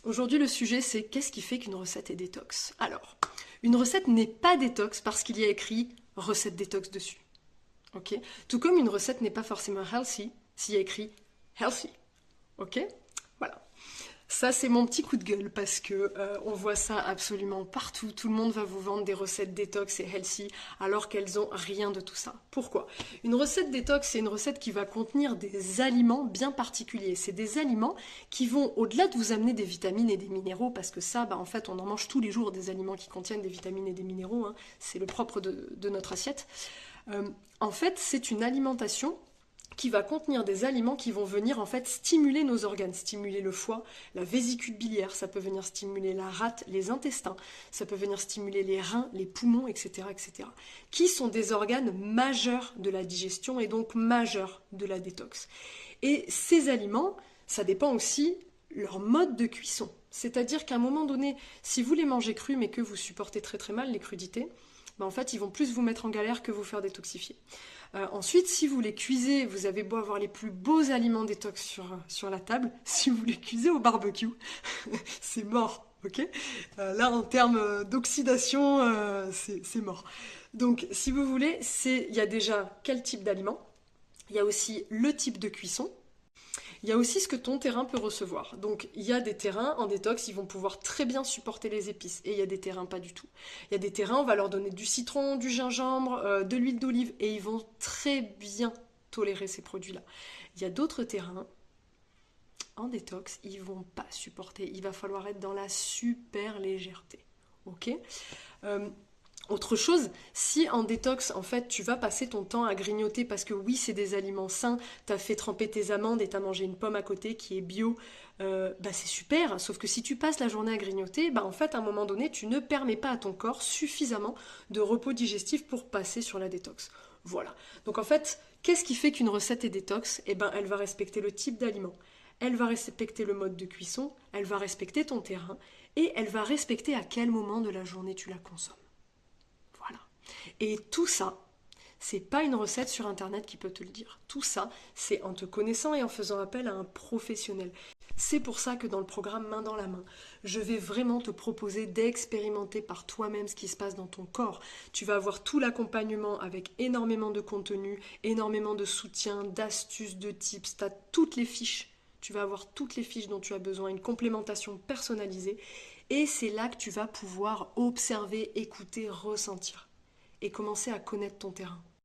Aujourd'hui, le sujet, c'est qu'est-ce qui fait qu'une recette est détox? Alors, une recette n'est pas détox parce qu'il y a écrit recette détox dessus. Ok? Tout comme une recette n'est pas forcément healthy s'il y a écrit healthy. Ok? Voilà. Ça, c'est mon petit coup de gueule parce que on voit ça absolument partout. Tout le monde va vous vendre des recettes détox et healthy alors qu'elles ont rien de tout ça. Pourquoi? Une recette détox, c'est une recette qui va contenir des aliments bien particuliers. C'est des aliments qui vont, au-delà de vous amener des vitamines et des minéraux, parce que ça, en fait, on en mange tous les jours des aliments qui contiennent des vitamines et des minéraux. Hein. C'est le propre de notre assiette. En fait, c'est une alimentation qui va contenir des aliments qui vont venir en fait stimuler nos organes, stimuler le foie, la vésicule biliaire, ça peut venir stimuler la rate, les intestins, ça peut venir stimuler les reins, les poumons, etc., etc., qui sont des organes majeurs de la digestion et donc majeurs de la détox. Et ces aliments, ça dépend aussi leur mode de cuisson. C'est-à-dire qu'à un moment donné, si vous les mangez crus mais que vous supportez très très mal les crudités, en fait, ils vont plus vous mettre en galère que vous faire détoxifier. Ensuite, si vous les cuisez, vous avez beau avoir les plus beaux aliments détox sur la table, si vous les cuisez au barbecue, c'est mort, ok? Là, en termes d'oxydation, c'est mort. Donc, si vous voulez, il y a déjà quel type d'aliment, il y a aussi le type de cuisson, il y a aussi ce que ton terrain peut recevoir. Donc il y a des terrains en détox, ils vont pouvoir très bien supporter les épices. Et il y a des terrains pas du tout. Il y a des terrains, on va leur donner du citron, du gingembre, de l'huile d'olive, et ils vont très bien tolérer ces produits-là. Il y a d'autres terrains en détox, ils vont pas supporter. Il va falloir être dans la super légèreté. Ok? Euh, Autre chose, si en détox, en fait, tu vas passer ton temps à grignoter parce que oui, c'est des aliments sains, t'as fait tremper tes amandes et t'as mangé une pomme à côté qui est bio, c'est super. Sauf que si tu passes la journée à grignoter, en fait, à un moment donné, tu ne permets pas à ton corps suffisamment de repos digestif pour passer sur la détox. Voilà. Donc en fait, qu'est-ce qui fait qu'une recette est détox? Elle va respecter le type d'aliment, elle va respecter le mode de cuisson, elle va respecter ton terrain et elle va respecter à quel moment de la journée tu la consommes. Voilà. Et tout ça, c'est pas une recette sur internet qui peut te le dire. Tout ça, c'est en te connaissant et en faisant appel à un professionnel. C'est pour ça que dans le programme Main dans la main, je vais vraiment te proposer d'expérimenter par toi-même ce qui se passe dans ton corps. Tu vas avoir tout l'accompagnement avec énormément de contenu, énormément de soutien, d'astuces, de tips. Tu as toutes les fiches. Tu vas avoir toutes les fiches dont tu as besoin, une complémentation personnalisée. Et c'est là que tu vas pouvoir observer, écouter, ressentir et commencer à connaître ton terrain.